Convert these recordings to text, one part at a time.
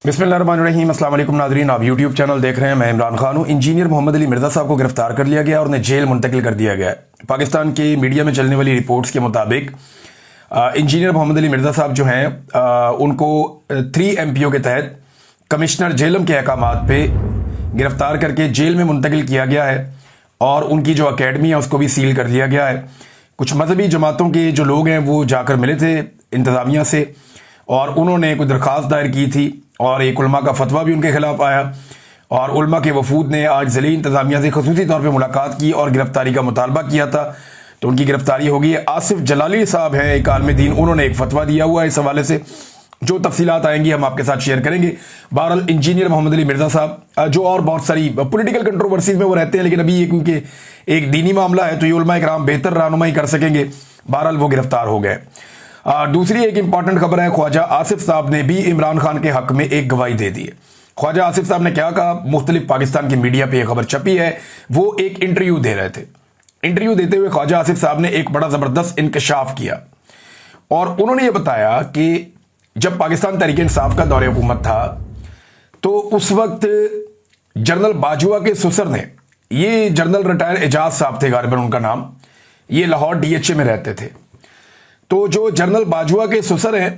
बिस्मिल्लाहिर्रहमानिर्रहीम। अस्सलाम वालेकुम नाज़रीन, आप यूट्यूब चैनल देख रहे हैं। मैं इमरान खान हूँ। इंजीनियर मोहम्मद अली मिर्ज़ा साहब को गिरफ्तार कर लिया गया और उन्हें जेल मुंतकिल कर दिया गया है। पाकिस्तान की मीडिया में चलने वाली रिपोर्ट्स के मुताबिक इंजीनियर मोहम्मद अली मिर्ज़ा साहब जो हैं उनको 3 MPO के तहत कमिश्नर जेलम के अहकामात पे गिरफ्तार करके जेल में मुंतकिल किया गया है और उनकी जो अकेडमी है उसको भी सील कर लिया गया है। कुछ मजहबी जमातों के जो लोग हैं वो जाकर मिले थे इंतज़ामिया से और उन्होंने कोई दरख्वास्त दायर की थी और एक उलमा का फतवा भी उनके खिलाफ आया और उलमा के वफूद ने आज ज़िली इंतज़ामिया से खसूसी तौर पे मुलाकात की और गिरफ्तारी का मुतालबा किया था। तो उनकी गिरफ्तारी होगी। आसिफ जलाली साहब हैं एक आलिम दीन, उन्होंने एक फतवा दिया हुआ है इस हवाले से। जो तफसीलात आएंगी हम आपके साथ शेयर करेंगे। बहरहाल इंजीनियर मोहम्मद अली मिर्ज़ा साहब जो और बहुत सारी पॉलिटिकल कंट्रोवर्सीज में वो रहते हैं, लेकिन अभी ये क्योंकि एक दीनी मामला है तो ये उलमा इकराम बेहतर रहनुमाई कर सकेंगे। बहरहाल वो गिरफ्तार हो गए। दूसरी एक इंपॉर्टेंट खबर है, ख्वाजा आसिफ साहब ने भी इमरान खान के हक में एक गवाही दे दी है। ख्वाजा आसिफ साहब ने क्या कहा, मुख्तलिफ पाकिस्तान की मीडिया पे खबर छपी है। वो एक इंटरव्यू दे रहे थे। इंटरव्यू देते हुए ख्वाजा आसिफ साहब ने एक बड़ा जबरदस्त इंकशाफ किया और उन्होंने ये बताया कि जब पाकिस्तान तहरीक इंसाफ का दौरे हुकूमत था तो उस वक्त जनरल बाजवा के ससुर ने, ये जनरल रिटायर एजाज साहब थे गालिबन उनका नाम, ये लाहौर DHA में रहते थे। तो जो जनरल बाजवा के ससुर हैं,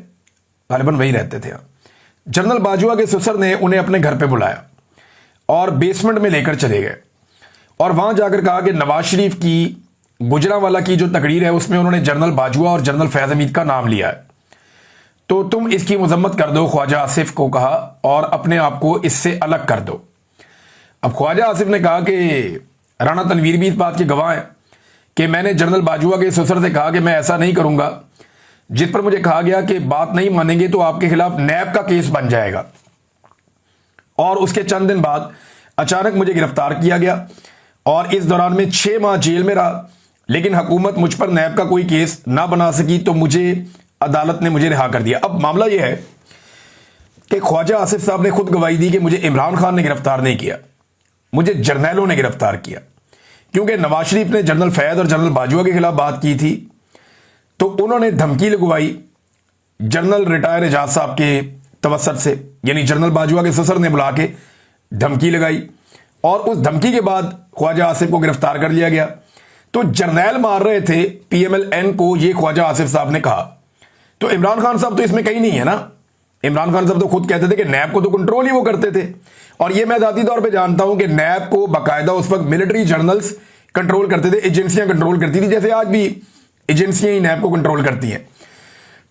गालिबन वही रहते थे, जनरल बाजवा के ससुर ने उन्हें अपने घर पे बुलाया और बेसमेंट में लेकर चले गए और वहां जाकर कहा कि नवाज शरीफ की गुजरांवाला की जो तकरीर है उसमें उन्होंने जनरल बाजवा और जनरल फैज हमीद का नाम लिया है, तो तुम इसकी मजम्मत कर दो, ख्वाजा आसिफ को कहा, और अपने आप को इससे अलग कर दो। अब ख्वाजा आसिफ ने कहा कि राणा तनवीर भी इस बात के गवाह हैं कि मैंने जनरल बाजवा के ससुर से कहा कि मैं ऐसा नहीं करूंगा, जिस पर मुझे कहा गया कि बात नहीं मानेंगे तो आपके खिलाफ नैब का केस बन जाएगा। और उसके चंद दिन बाद अचानक मुझे गिरफ्तार किया गया और इस दौरान में 6 माह जेल में रहा, लेकिन हुकूमत मुझ पर नैब का कोई केस ना बना सकी तो मुझे अदालत ने मुझे रिहा कर दिया। अब मामला यह है कि ख्वाजा आसिफ साहब ने खुद गवाही दी कि मुझे इमरान खान ने गिरफ्तार नहीं किया, मुझे जर्नैलों ने गिरफ्तार किया, क्योंकि नवाज शरीफ ने जनरल फैद और जनरल बाजवा के खिलाफ बात की थी तो उन्होंने धमकी लगवाई जनरल रिटायर एजाज साहब के तवस्सुत से, यानी जनरल बाजवा के ससुर ने बुला के धमकी लगाई और उस धमकी के बाद ख्वाजा आसिफ को गिरफ्तार कर लिया गया। तो जर्नैल मार रहे थे PMLN को, ये ख्वाजा आसिफ साहब ने कहा। तो इमरान खान साहब तो इसमें कहीं नहीं है ना। इमरान खान साहब तो खुद कहते थे कि नैब को तो कंट्रोल ही वो करते थे, और ये मैं जाती तौर पे जानता हूं कि नैब को बाकायदा उस वक्त मिलिट्री जर्नल्स कंट्रोल करते थे, एजेंसियां कंट्रोल करती थी, जैसे आज भी एजेंसियां ही नैब को कंट्रोल करती हैं।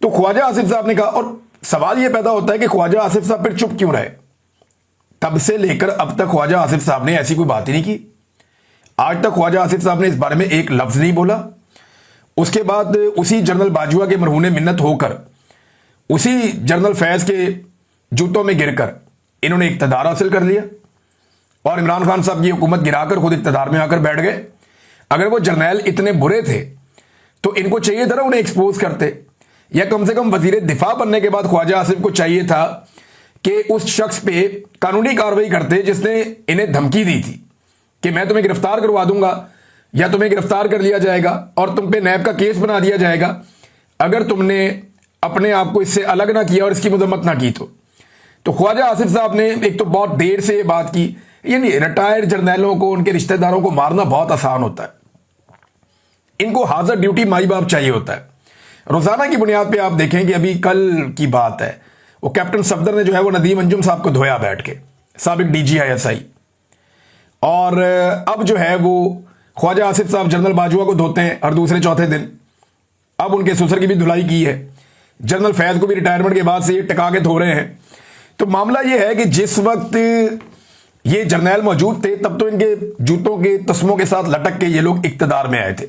तो ख्वाजा आसिफ साहब ने कहा, और सवाल यह पैदा होता है कि ख्वाजा आसिफ साहब फिर चुप क्यों रहे। तब से लेकर अब तक ख्वाजा आसिफ साहब ने ऐसी कोई बात ही नहीं की। आज तक ख्वाजा आसिफ साहब ने इस बारे में एक लफ्ज नहीं बोला। उसके बाद उसी जनरल बाजवा के मरहूने मिन्नत होकर उसी जनरल फैज के जूतों में गिरकर इन्होंने इक्तदार हासिल कर लिया और इमरान खान साहब की हुकूमत गिराकर खुद इक्तदार में आकर बैठ गए। अगर वो जर्नैल इतने बुरे थे तो इनको चाहिए था ना उन्हें एक्सपोज करते, या कम से कम वजीर दिफा बनने के बाद ख्वाजा आसिफ को चाहिए था कि उस शख्स पे कानूनी कार्रवाई करते जिसने इन्हें धमकी दी थी कि मैं तुम्हें गिरफ्तार करवा दूंगा या तुम्हें गिरफ्तार कर लिया जाएगा और तुम पे नैब का केस बना दिया जाएगा अगर तुमने अपने आप को इससे अलग ना किया और इसकी मजम्मत ना की। तो ख्वाजा आसिफ साहब ने एक तो बहुत देर से ये बात की, यानी रिटायर्ड जर्नैलों को, उनके रिश्तेदारों को मारना बहुत आसान होता है, इनको हाजिर ड्यूटी माई बाप चाहिए होता है। रोजाना की बुनियाद पे आप देखें कि अभी कल की बात है, वो कैप्टन सफदर ने जो है वो नदीम अंजुम साहब को धोया बैठ के, साबिक DG ISI, और अब जो है वो ख्वाजा आसिफ साहब जनरल बाजवा को धोते हैं हर दूसरे चौथे दिन। अब उनके ससुर की भी धुलाई की है, जनरल फैज को भी रिटायरमेंट के बाद से ये टका के धो रहे हैं। तो मामला ये है कि जिस वक्त ये जर्नैल मौजूद थे तब तो इनके जूतों के तस्मों के साथ लटक के ये लोग इक्तदार में आए थे,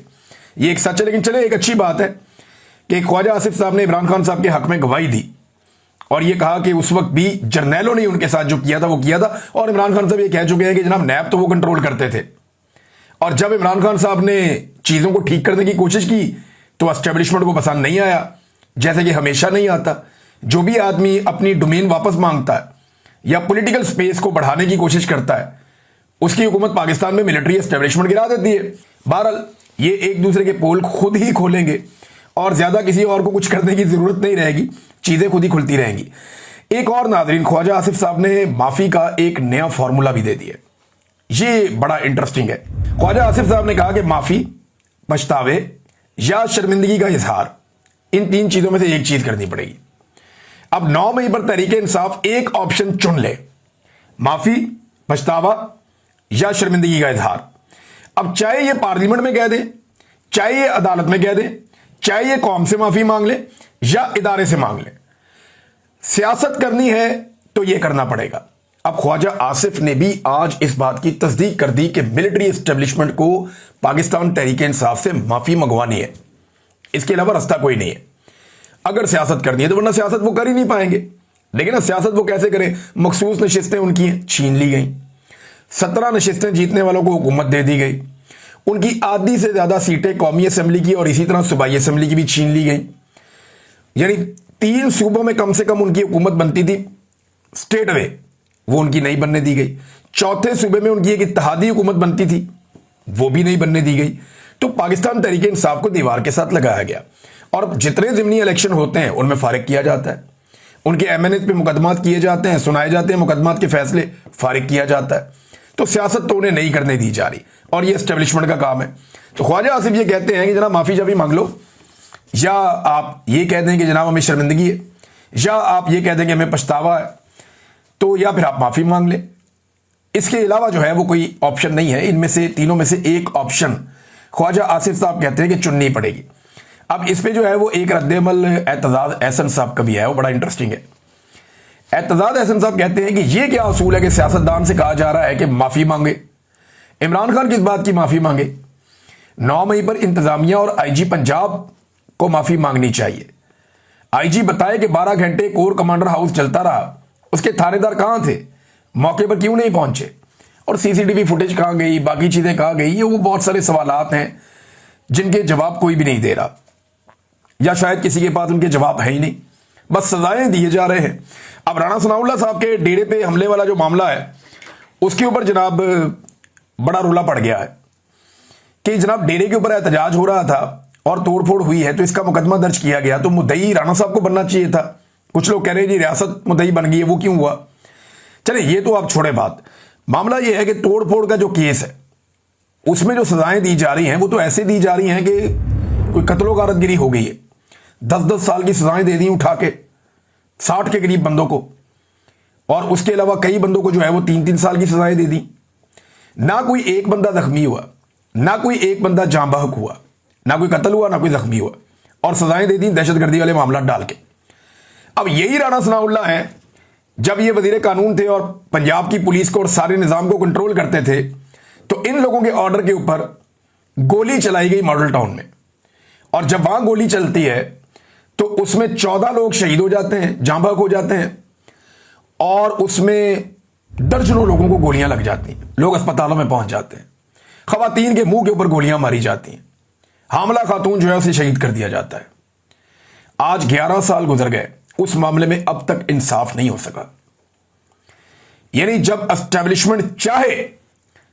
ये एक सच है। लेकिन चले, एक अच्छी बात है कि ख्वाजा आसिफ साहब ने इमरान खान साहब के हक में गवाही दी और ये कहा कि उस वक्त भी जर्नैलों ने उनके साथ जो किया था वो किया था। और इमरान खान साहब ये कह चुके हैं कि जनाब नैब तो वो कंट्रोल करते थे, और जब इमरान खान साहब ने चीजों को ठीक करने की कोशिश की तो एस्टेब्लिशमेंट को पसंद नहीं आया, जैसे कि हमेशा नहीं आता। जो भी आदमी अपनी डोमेन वापस मांगता है या पॉलिटिकल स्पेस को बढ़ाने की कोशिश करता है, उसकी हुकूमत पाकिस्तान में मिलिट्री एस्टेब्लिशमेंट गिरा देती है। बहरहाल ये एक दूसरे के पोल खुद ही खोलेंगे और ज्यादा किसी और को कुछ करने की जरूरत नहीं रहेगी, चीजें खुद ही खुलती रहेंगी। एक और नाज़रीन, ख्वाजा आसिफ साहब ने माफी का एक नया फॉर्मूला भी दे दिया। ये बड़ा इंटरेस्टिंग है। ख्वाजा आसिफ साहब ने कहा कि माफी, पछतावे या शर्मिंदगी का इजहार, इन तीन चीजों में से एक चीज करनी पड़ेगी। अब 9 मई पर तहरीक इंसाफ एक ऑप्शन चुन ले, माफी, पछतावा या शर्मिंदगी का इजहार। अब चाहे ये पार्लियामेंट में कह दे, चाहे ये अदालत में कह दे, चाहे ये कौम से माफी मांग ले या इदारे से मांग ले, सियासत करनी है तो ये करना पड़ेगा। अब ख्वाजा आसिफ ने भी आज इस बात की तस्दीक कर दी कि मिलिट्री एस्टेब्लिशमेंट को पाकिस्तान तहरीक इंसाफ से माफी मंगवानी है, इसके अलावा रास्ता कोई नहीं है। अगर सियासत करनी है तो, वरना सियासत वो कर ही नहीं पाएंगे। लेकिन सियासत वो कैसे करें? मखसूस नशिस्तें उनकी हैं, छीन ली गई। 17 नशिस्तें जीतने वालों को हुकूमत दे दी गई। उनकी आधी से ज्यादा सीटें कौमी असेंबली की और इसी तरह सूबाई असेंबली की भी छीन ली गई। यानी 3 सूबों में कम से कम उनकी हुकूमत बनती थी स्टेट वे, वो उनकी नहीं बनने दी गई। चौथे सूबे में उनकी एक इत्तेहादी हुकूमत बनती थी, वो भी नहीं बनने दी गई। तो पाकिस्तान तहरीक इंसाफ को दीवार के साथ लगाया गया और जितने ज़िमनी इलेक्शन होते हैं उनमें फारिग किया जाता है। उनके एमएनएस पे मुकदमात किए जाते हैं, सुनाए जाते हैं, मुकदमात के फैसले फारिग किया जाता है। तो सियासत तो उन्हें नहीं करने दी जा रही और ये एस्टेब्लिशमेंट का काम है। तो ख्वाजा आसिफ ये कहते हैं कि जनाब माफी जब भी मांग लो, या आप ये कह दें कि जनाब हमें शर्मिंदगी है, या आप ये कह दें कि हमें पछतावा है, तो या फिर आप माफी मांग लें। इसके अलावा जो है वो कोई ऑप्शन नहीं है। इनमें से तीनों में से एक ऑप्शन ख्वाजा आसिफ साहब कहते हैं कि चुननी पड़ेगी। अब इस पे जो है वो एक रद्देमल एतजाज एहसन साहब का भी है, वो बड़ा इंटरेस्टिंग है। एतजाज एहसन साहब कहते हैं कि ये क्या असूल है कि सियासतदान से कहा जा रहा है कि माफी मांगे। इमरान खान किस बात की माफी मांगे? 9 मई पर इंतजामिया और आईजी पंजाब को माफी मांगनी चाहिए। आईजी बताए कि 12 घंटे कोर कमांडर हाउस चलता रहा, उसके थानेदार कहां थे, मौके पर क्यों नहीं पहुंचे, और सीसीटीवी फुटेज कहां गई, बाकी चीजें कहां गई। ये वो बहुत सारे सवालात हैं जिनके जवाब कोई भी नहीं दे रहा, या शायद किसी के पास उनके जवाब है ही नहीं, बस सजाएं दिए जा रहे हैं। अब राणा सनाउल्लाह साहब के डेरे पे हमले वाला जो मामला है, उसके ऊपर जनाब बड़ा रोला पड़ गया है कि जनाब डेरे के ऊपर एहतजाज हो रहा था और तोड़फोड़ हुई है, तो इसका मुकदमा दर्ज किया गया। तो मुद्दई राणा साहब को बनना चाहिए था। कुछ लोग कह रहे हैं जी रियासत मुद्दई बन गई है, वो क्यों हुआ? चले ये तो आप छोड़े बात। मामला ये है कि तोड़फोड़ का जो केस है उसमें जो सजाएं दी जा रही हैं वो तो ऐसे दी जा रही हैं कि कोई कत्लो गारतगिरी हो गई है। 10-10 साल की सजाएं दे दी उठा के 60 के करीब बंदों को, और उसके अलावा कई बंदों को जो है वो 3-3 साल की सजाएं दे दी। ना कोई एक बंदा जख्मी हुआ, ना कोई एक बंदा जाँ बहक हुआ, ना कोई कत्ल हुआ, ना कोई जख्मी हुआ, और सजाएं दे दी दहशतगर्दी वाले मामला डाल के। अब यही राणा सनाउल्लाह है, जब ये वजीर कानून थे और पंजाब की पुलिस को और सारे निजाम को कंट्रोल करते थे, तो इन लोगों के ऑर्डर के ऊपर गोली चलाई गई मॉडल टाउन में, और जब वहां गोली चलती है तो उसमें 14 लोग शहीद हो जाते हैं, जाँ बहक हो जाते हैं, और उसमें दर्जनों लोगों को गोलियां लग जाती हैं, लोग अस्पतालों में पहुंच जाते हैं, खवातीन के मुंह के ऊपर गोलियां मारी जाती हैं, हामला खातून जो है उसे शहीद कर दिया जाता है। आज 11 साल गुजर गए, उस मामले में अब तक इंसाफ नहीं हो सका। यानी जब एस्टेब्लिशमेंट चाहे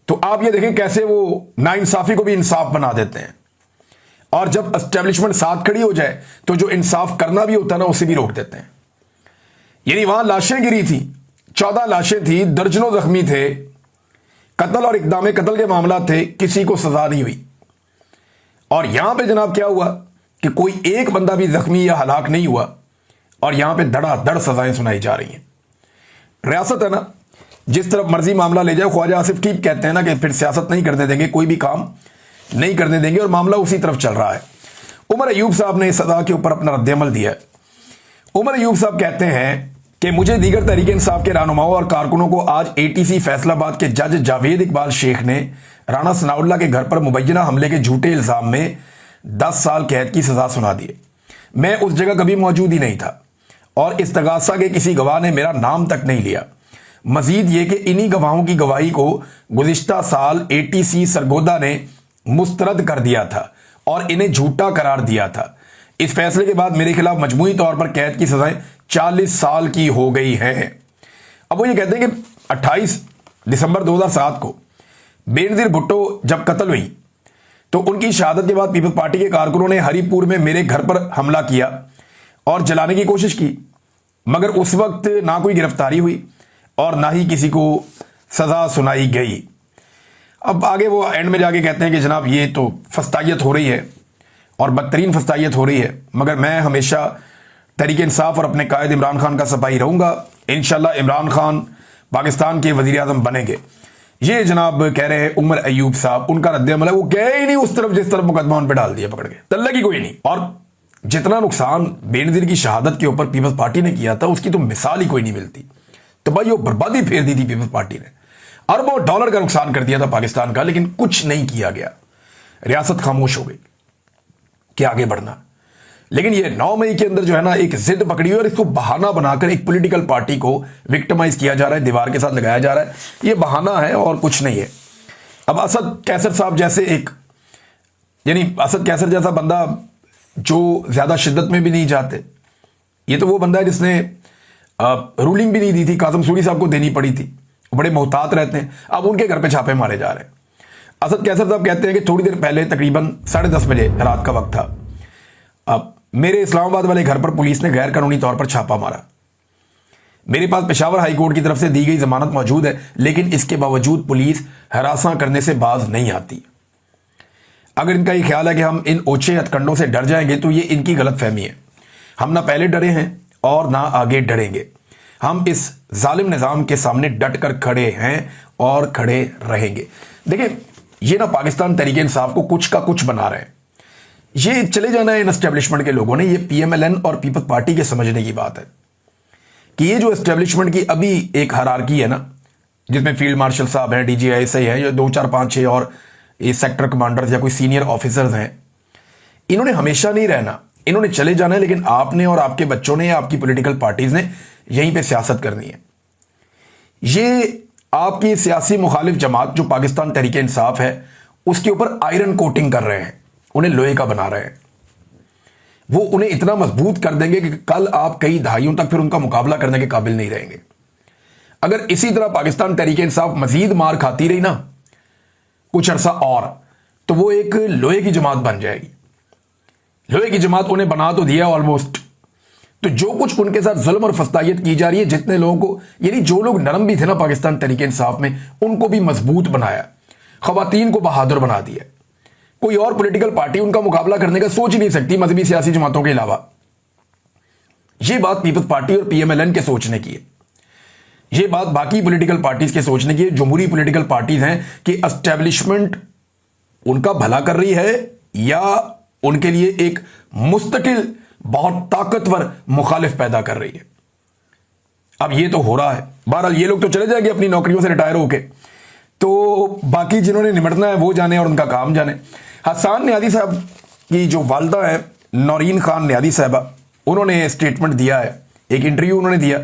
तो आप ये देखें कैसे वो नाइंसाफी को भी इंसाफ बना देते हैं, और जब एस्टेब्लिशमेंट साथ खड़ी हो जाए तो जो इंसाफ करना भी होता है ना उसे भी रोक देते हैं। यानी वहां लाशें गिरी थी, 14 लाशें थी, दर्जनों जख्मी थे, कत्ल और इकदाम कत्ल के मामला थे, किसी को सजा नहीं हुई। और यहां पे जनाब क्या हुआ कि कोई एक बंदा भी जख्मी या हलाक नहीं हुआ, और यहां पे धड़ाधड़ सजाएं सुनाई जा रही हैं। रियासत है ना, जिस तरफ मर्जी मामला ले जाए। ख्वाजा आसिफ ठीक कहते हैं ना कि फिर सियासत नहीं करने देंगे, कोई भी काम नहीं करने देंगे, और मामला उसी तरफ चल रहा है। उमर अयूब साहब ने इस सजा के ऊपर अपना रद्देमल दिया है। उमर अयूब साहब कहते हैं कि मुझे दीगर तहरीक इंसाफ के रहनुमाओं और कारकुनों को आज एटीसी फैसलाबाद के जज जावेद इकबाल शेख ने राणा सनाउल्लाह के घर पर मुबैना हमले के झूठे इल्जाम में 10 साल कैद की सजा सुना दी। मैं उस जगह कभी मौजूद ही नहीं था और इस्तगासा के किसी गवाह ने मेरा नाम तक नहीं लिया। मजीद ये कि इन्हीं गवाहों की गवाही को गुज़िश्ता साल एटीसी सरगोदा ने मुस्तरद कर दिया था और इन्हें झूठा करार दिया था। इस फैसले के बाद मेरे खिलाफ मजमूई तौर पर कैद की सजाएं 40 साल की हो गई हैं। अब वो ये कहते हैं कि 28 दिसंबर 2007 को बेनजीर भुट्टो जब कत्ल हुई तो उनकी शहादत के बाद पीपल्स पार्टी के कारकुनों ने हरिपुर में मेरे घर पर हमला किया और जलाने की कोशिश की। मगर उस वक्त ना कोई गिरफ्तारी हुई और ना ही किसी को सजा सुनाई गई। अब आगे वो एंड में जाके कहते हैं कि जनाब ये तो फस्तायत हो रही है और बदतरीन फस्तायत हो रही है, मगर मैं हमेशा तहरीक इंसाफ और अपने कायद इमरान खान का सिपाही रहूंगा। इंशाल्लाह इमरान खान पाकिस्तान के वजीर आजम बनेंगे। ये जनाब कह रहे हैं उमर अयूब साहब। उनका रद्द-ए-अमल है, वो गए ही नहीं उस तरफ जिस तरफ मुकदमा उन पर डाल दिया पकड़ के, तल्ले की कोई नहीं। और जितना नुकसान बेनजीर की शहादत के ऊपर पीपल्स पार्टी ने किया था उसकी तो मिसाल ही कोई नहीं मिलती। तबाही और बर्बादी फेर दी थी पीपल्स पार्टी ने, अरबों डॉलर का नुकसान कर दिया था पाकिस्तान का, लेकिन कुछ नहीं किया गया। रियासत खामोश हो गई कि आगे बढ़ना। लेकिन ये 9 मई के अंदर जो है ना एक जिद पकड़ी हुई और इसको बहाना बनाकर एक पॉलिटिकल पार्टी को विक्टिमाइज किया जा रहा है, दीवार के साथ लगाया जा रहा है। ये बहाना है और कुछ नहीं है। अब असद कैसर साहब जैसे एक, यानी असद कैसर जैसा बंदा जो ज्यादा शिद्दत में भी नहीं जाते, ये तो वो बंदा है जिसने रूलिंग भी नहीं दी थी, कासिम सूरी साहब को देनी पड़ी थी, बड़े मोहतात रहते हैं। अब उनके घर पे छापे मारे जा रहे हैं। असद कैसर साहब कहते हैं कि थोड़ी देर पहले तकरीबन 10:30 बजे रात का वक्त था, अब मेरे इस्लामाबाद वाले घर पर पुलिस ने गैर कानूनी तौर पर छापा मारा। मेरे पास पेशावर हाई कोर्ट की तरफ से दी गई जमानत मौजूद है, लेकिन इसके बावजूद पुलिस हरासा करने से बाज नहीं आती। अगर इनका ये ख्याल है कि हम इन ओछे हथकंडों से डर जाएंगे तो ये इनकी गलतफहमी है। हम ना पहले डरे हैं और ना आगे डरेंगे। हम इस जालिम निजाम के सामने डट कर खड़े हैं और खड़े रहेंगे। देखिए, ये ना पाकिस्तान तहरीक इंसाफ को कुछ का कुछ बना रहे हैं। ये चले जाना है इन एस्टेब्लिशमेंट के लोगों ने। ये पीएमएलएन और पीपल्स पार्टी के समझने की बात है कि ये जो एस्टेब्लिशमेंट की अभी एक हायरार्की है ना, जिसमें फील्ड मार्शल साहब हैं, डीजीआईएसआई है, जो 2 4 5 6 और ये सेक्टर कमांडर्स या कोई सीनियर ऑफिसर्स हैं, इन्होंने हमेशा नहीं रहना, इन्होंने चले जाना है। लेकिन आपने और आपके बच्चों ने या आपकी पॉलिटिकल पार्टीज ने यहीं पे सियासत करनी है। ये आपकी सियासी मुखालिफ जमात जो पाकिस्तान तहरीक इंसाफ है उसके ऊपर आयरन कोटिंग कर रहे हैं, उन्हें लोहे का बना रहे हैं। वो उन्हें इतना मजबूत कर देंगे कि कल आप कई दहाइयों तक फिर उनका मुकाबला करने के काबिल नहीं रहेंगे। अगर इसी तरह पाकिस्तान तहरीक इंसाफ मजीद मार खाती रही ना कुछ अरसा और, तो वो एक लोहे की जमात बन जाएगी। लोहे की जमात उन्हें बना तो दिया ऑलमोस्ट। तो जो कुछ उनके साथ जुल्म और फस्तायत की जा रही है, जितने लोगों को, यानी जो लोग नरम भी थे ना पाकिस्तान तहरीक इंसाफ में, उनको भी मजबूत बनाया, खवातीन को बहादुर बना दिया। कोई और पॉलिटिकल पार्टी उनका मुकाबला करने का सोच ही नहीं सकती मजहबी सियासी जमातों के अलावा। यह बात पीपल्स पार्टी और पीएमएलएन के सोचने की है। यह बात बाकी पॉलिटिकल पार्टीज के सोचने की है। जमहूरी पॉलिटिकल पार्टीज हैं कि एस्टेब्लिशमेंट उनका भला कर रही है या उनके लिए एक मुस्तकिल बहुत ताकतवर मुखालिफ पैदा कर रही है। अब ये तो हो रहा है। बहरहाल ये लोग तो चले जाएंगे अपनी नौकरियों से रिटायर होके, तो बाकी जिन्होंने निमटना है वो जाने और उनका काम जाने। हसन नियादी साहब की जो वालदा है नौरीन खान नियादी साहबा, उन्होंने स्टेटमेंट दिया है, एक इंटरव्यू उन्होंने दिया।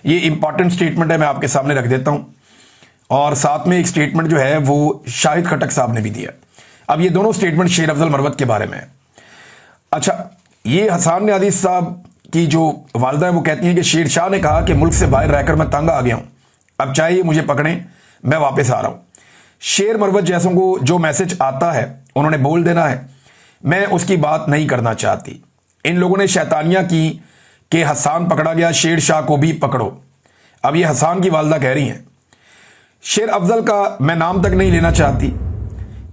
ये इंपॉर्टेंट स्टेटमेंट है, मैं आपके सामने रख देता हूं। और साथ में एक स्टेटमेंट जो है वो शाहिद खटक साहब ने भी दिया। अब ये दोनों स्टेटमेंट शेर अफजल मरवत के बारे में है। अच्छा, ये हसन नियादी साहब की जो वालदा है वो कहती हैं कि शेर शाह ने कहा कि मुल्क से बाहर रहकर मैं तंग आ गया हूं, अब चाहे ये मुझे पकड़ें, मैं वापस आ रहा हूं। शेर मरवत जैसों को जो मैसेज आता है उन्होंने बोल देना है, मैं उसकी बात नहीं करना चाहती। इन लोगों ने शैतानियां की कि हसन पकड़ा गया, शेर शाह को भी पकड़ो। अब ये हसन की वालदा कह रही हैं। शेर अफजल का मैं नाम तक नहीं लेना चाहती।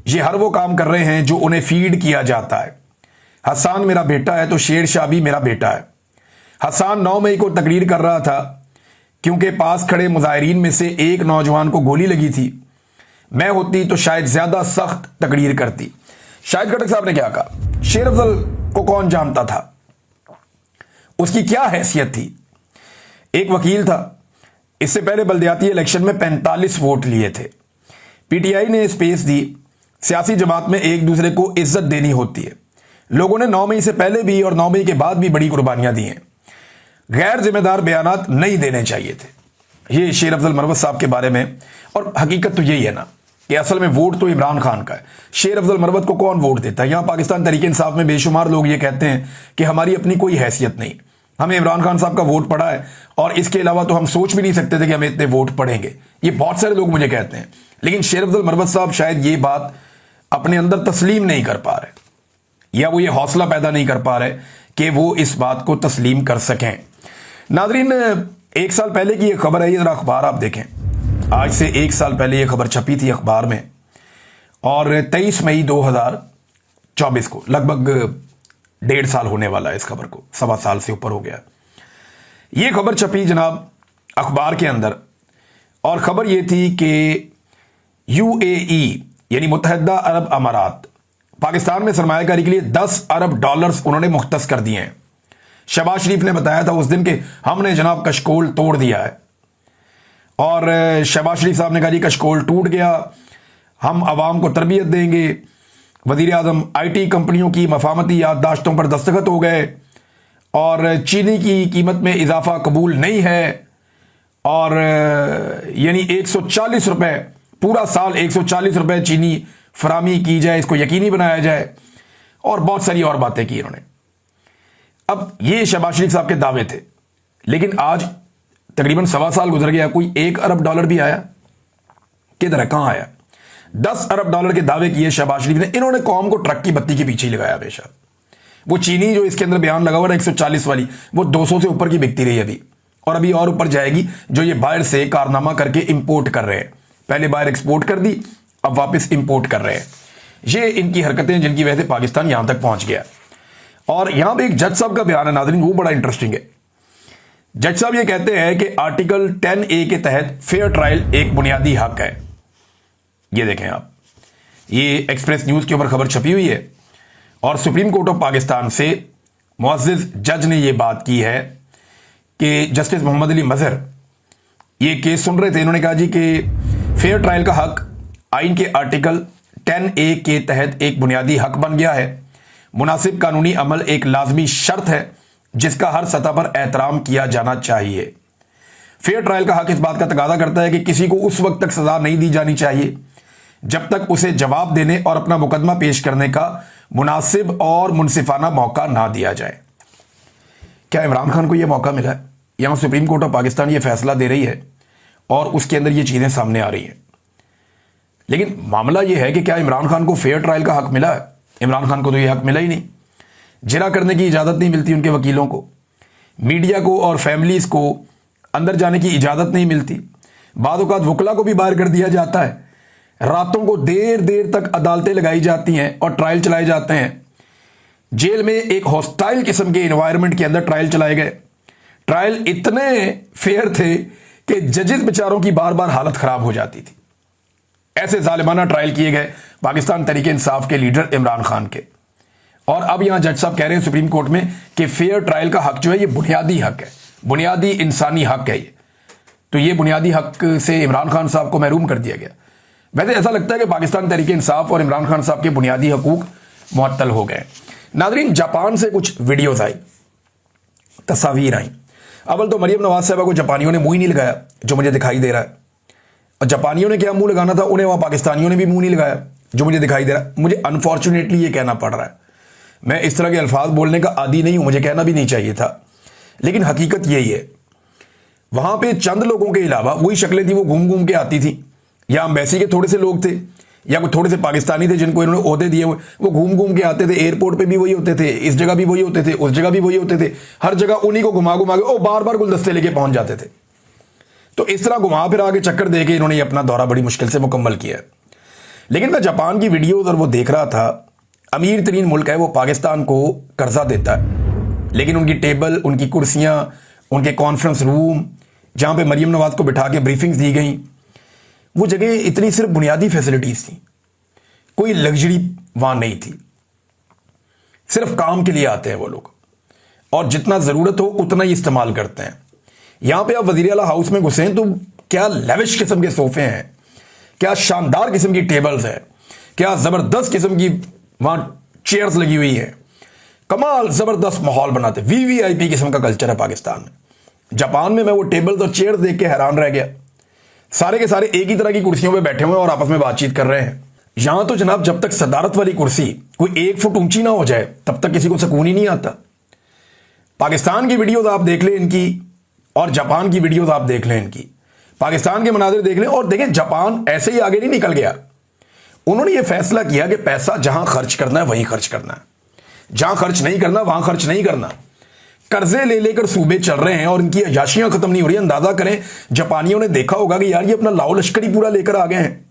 ये हर वो काम कर रहे हैं जो उन्हें फीड किया जाता है। हसन मेरा बेटा है तो शेर शाह भी मेरा बेटा है। हसन 9 मई को तकरीर कर रहा था क्योंकि पास खड़े मुजाहिरीन में से एक नौजवान को गोली लगी थी। मैं होती तो शायद ज्यादा सख्त तकरीर करती। शाहिद खटक साहब ने क्या कहा? शेर अफजल को कौन जानता था? उसकी क्या हैसियत थी? एक वकील था। इससे पहले बल्दियाती इलेक्शन में 45 वोट लिए थे। पीटीआई ने स्पेस दी। सियासी जमात में एक दूसरे को इज्जत देनी होती है। लोगों ने 9 मई से पहले भी और 9 मई के बाद भी बड़ी कुर्बानियां दी हैं। गैर जिम्मेदार बयानात नहीं देने चाहिए थे। ये शेर अफजल मरवत साहब के बारे में। और हकीकत तो यही है ना कि असल में वोट तो इमरान खान का है। शेर अफजल मरवत को कौन वोट देता है? यहां पाकिस्तान तहरीक इंसाफ में बेशुमार लोग ये कहते हैं कि हमारी अपनी कोई हैसियत नहीं, हमें इमरान खान साहब का वोट पड़ा है और इसके अलावा तो हम सोच भी नहीं सकते थे कि हमें इतने वोट पड़ेंगे। ये बहुत सारे लोग मुझे कहते हैं। लेकिन शेर अफजल मरवत साहब शायद ये बात अपने अंदर तस्लीम नहीं कर पा रहे, या वो ये हौसला पैदा नहीं कर पा रहे कि वो इस बात को तस्लीम कर सकें। नादरीन, एक साल पहले की ये खबर है, ये जरा अखबार आप देखें। आज से एक साल पहले ये खबर छपी थी अखबार में, और 23 मई 2024 को, लगभग 1.5 साल होने वाला है इस खबर को, 1.25 साल से ऊपर हो गया। ये खबर छपी जनाब अखबार के अंदर, और खबर ये थी कि UAE यानी मुत्तहिदा अरब अमारात पाकिस्तान में सरमायाकारी के लिए $10 अरब उन्होंने मुख्तस कर दिए हैं। शहबाज शरीफ ने बताया था उस दिन के हमने जनाब कशकोल तोड़ दिया है, और शहबाज शरीफ साहब ने कहा जी कशकोल टूट गया, हम आवाम को तरबियत देंगे। वजीर आज़म IT कंपनियों की मफामती याददाश्तों पर दस्तखत हो गए, और चीनी की कीमत में इजाफा कबूल नहीं है, और यानी 140 रुपए पूरा साल 140 रुपए चीनी फरामी की जाए, इसको यकीनी बनाया जाए, और बहुत सारी और बातें की इन्होंने। अब ये शहबाज शरीफ साहब के दावे थे, लेकिन आज तकरीबन 1.25 साल गुजर गया, कोई $1 अरब भी आया? किधर है, कहां आया? $10 अरब के दावे किए शहबाज शरीफ ने। इन्होंने कौम को ट्रक की बत्ती के पीछे ही लगाया हमेशा। वो चीनी जो इसके अंदर बयान लगा हुआ 140 वाली, वो 200 से ऊपर की बिकती रही अभी, और अभी और ऊपर जाएगी, जो ये बाहर से कारनामा करके इंपोर्ट कर रहे हैं। पहले बाहर एक्सपोर्ट कर दी, अब वापस इंपोर्ट कर रहे हैं। ये इनकी हरकतें जिनकी वजह से पाकिस्तान यहां तक पहुंच गया। और यहां पे एक जज साहब का बयान है नाज़रीन, वो बड़ा इंटरेस्टिंग है। जज साहब ये कहते हैं कि आर्टिकल 10A के तहत फेयर ट्रायल एक बुनियादी हक है। ये देखें आप, ये एक्सप्रेस न्यूज के ऊपर खबर छपी हुई है, और सुप्रीम कोर्ट ऑफ पाकिस्तान से मुअज़्ज़िज़ जज ने यह बात की है कि जस्टिस मोहम्मद अली मजहर ये केस सुन रहे थे। इन्होंने कहा जी कि फेयर ट्रायल का हक आइन के आर्टिकल 10A के तहत एक बुनियादी हक बन गया है। मुनासिब कानूनी अमल एक लाजमी शर्त है जिसका हर सतह पर एहतराम किया जाना चाहिए। फेयर ट्रायल का हक इस बात का तकाजा करता है कि किसी को उस वक्त तक सजा नहीं दी जानी चाहिए जब तक उसे जवाब देने और अपना मुकदमा पेश करने का मुनासिब और मुनसिफाना मौका ना दिया जाए। क्या इमरान खान को यह मौका मिला है? यहां सुप्रीम कोर्ट ऑफ पाकिस्तान ये फैसला दे रही है, और उसके अंदर ये चीजें सामने आ रही हैं। लेकिन मामला यह है कि क्या इमरान खान को फेयर ट्रायल का हक मिला है? इमरान खान को तो यह हक मिला ही नहीं। जिरा करने की इजाजत नहीं मिलती उनके वकीलों को, मीडिया को और फैमिलीज को अंदर जाने की इजाजत नहीं मिलती। बाद औक़ात वकला को भी बाहर कर दिया जाता है। रातों को देर देर तक अदालतें लगाई जाती हैं और ट्रायल चलाए जाते हैं। जेल में एक हॉस्टाइल किस्म के एनवायरनमेंट के अंदर ट्रायल चलाए गए। ट्रायल इतने फेयर थे कि जजेस बेचारों की बार बार हालत खराब हो जाती थी। ऐसे जालिमाना ट्रायल किए गए पाकिस्तान तहरीक इंसाफ के लीडर इमरान खान के। और अब यहां जज साहब कह रहे हैं सुप्रीम कोर्ट में कि फेयर ट्रायल का हक जो है ये बुनियादी हक है, बुनियादी इंसानी हक है ये। तो ये बुनियादी हक से इमरान खान साहब को महरूम कर दिया गया। वैसे ऐसा लगता है कि पाकिस्तान तहरीक इंसाफ और इमरान खान साहब के बुनियादी हकूक मुअत्तल हो गए। नादरीन, जापान से कुछ वीडियोज आई, तस्वीर आई। अव्वल तो मरियम नवाज साहबा को जापानियों ने मुंह ही नहीं लगाया, जो मुझे दिखाई दे रहा है। और जापानियों ने क्या मुंह लगाना था, उन्हें वहां पाकिस्तानियों ने भी मुंह नहीं लगाया, जो मुझे दिखाई दे रहा है। मुझे अनफॉर्चुनेटली ये कहना पड़ रहा है। मैं इस तरह के अल्फाज बोलने का आदी नहीं हूं, मुझे कहना भी नहीं चाहिए था, लेकिन हकीकत यही है। वहां पे चंद लोगों के अलावा वही शक्लें थी, वो घूम घूम के आती थी। या एम्बेसी के थोड़े से लोग थे, या कोई थोड़े से पाकिस्तानी थे जिनको इन्होंने ओहदे दिए, वो घूम घूम के आते थे। एयरपोर्ट पे भी वही होते थे, इस जगह भी वही होते थे, उस जगह भी वही होते थे। हर जगह उन्हीं को घुमा घुमा के बार बार गुलदस्ते लेके पहुंच जाते थे। तो इस तरह घुमा फिर आगे चक्कर दे के इन्होंने अपना दौरा बड़ी मुश्किल से मुकम्मल किया। लेकिन मैं जापान की वीडियोज और वो देख रहा था। अमीर तरीन मुल्क है, वो पाकिस्तान को कर्जा देता है, लेकिन उनकी टेबल, उनकी कुर्सियां, उनके कॉन्फ्रेंस रूम जहां पे मरियम नवाज को बिठा के ब्रीफिंग्स दी गई, वो जगह इतनी सिर्फ बुनियादी फैसिलिटीज थी, कोई लग्जरी वहां नहीं थी। सिर्फ काम के लिए आते हैं वो लोग, और जितना जरूरत हो उतना ही इस्तेमाल करते हैं। यहां पे आप वजीर आला हाउस में घुसे तो क्या लेविश किस्म के सोफे हैं, क्या शानदार किस्म की टेबल्स हैं, क्या जबरदस्त किस्म की वहां चेयर्स लगी हुई है। कमाल जबरदस्त माहौल बनाते, VVIP किस्म का कल्चर है पाकिस्तान में। जापान में मैं वो टेबल्स और चेयर्स देख के हैरान रह गया। सारे के सारे एक ही तरह की कुर्सियों पे बैठे हुए और आपस में बातचीत कर रहे हैं। यहां तो जनाब जब तक सदारत वाली कुर्सी कोई 1 फुट ऊंची ना हो जाए तब तक किसी को सुकून ही नहीं आता। पाकिस्तान की वीडियोज आप देख लें इनकी, और जापान की वीडियोज आप देख लें इनकी। पाकिस्तान के मनाजिर देख लें और देखें, जापान ऐसे ही आगे नहीं निकल गया। उन्होंने ये फैसला किया कि पैसा जहां खर्च करना है वहीं खर्च करना है, जहां खर्च नहीं करना वहां खर्च नहीं करना। कर्जे ले लेकर सूबे चल रहे हैं और इनकी अयाशियां खत्म नहीं हो रही। अंदाजा करें, जापानियों ने देखा होगा कि यार ये अपना लाओ लश्करी पूरा लेकर आ गए हैं,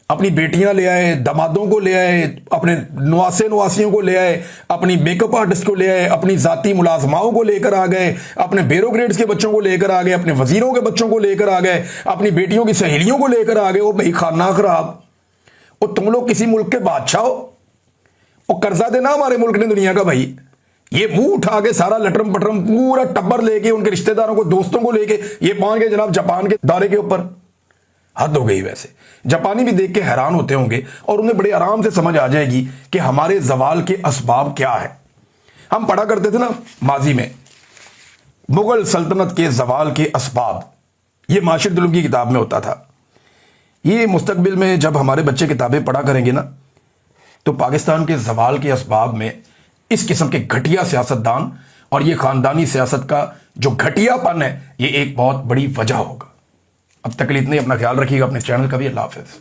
अपनी बेटियां ले आए, दामादों को ले आए, अपने नवासियों को ले आए, अपनी मेकअप आर्टिस्ट को ले आए, अपनी जाती मुलाजमाओं को लेकर आ गए, अपने ब्यूरोक्रेट्स के बच्चों को लेकर आ गए, अपने वजीरों के बच्चों को लेकर आ गए, अपनी बेटियों की सहेलियों को लेकर आ गए। वो भाई खाना खराब, वो तुम लोग किसी मुल्क के बादशाह हो, वो कर्जा देना हमारे मुल्क ने दुनिया का। भाई ये मुंह उठा के सारा लटरम पटरम पूरा टब्बर लेके उनके रिश्तेदारों को, दोस्तों को लेके ये पहुंच गए जनाब जापान के दौरे के ऊपर। हद हो गई। वैसे जापानी भी देख के हैरान होते होंगे और उन्हें बड़े आराम से समझ आ जाएगी कि हमारे जवाल के असबाब क्या है। हम पढ़ा करते थे ना माजी में, मुगल सल्तनत के जवाल के असबाब, ये माशिर दुलूम की किताब में होता था। ये मुस्तकबिल में जब हमारे बच्चे किताबें पढ़ा करेंगे ना, तो पाकिस्तान के जवाल के असबाब में इस किस्म के घटिया सियासतदान और ये खानदानी सियासत का जो घटियापन है, ये एक बहुत बड़ी वजह होगा। अब तक के लिए इतने, अपना ख्याल रखिएगा, अपने चैनल का भी। अल्लाह हाफिज़।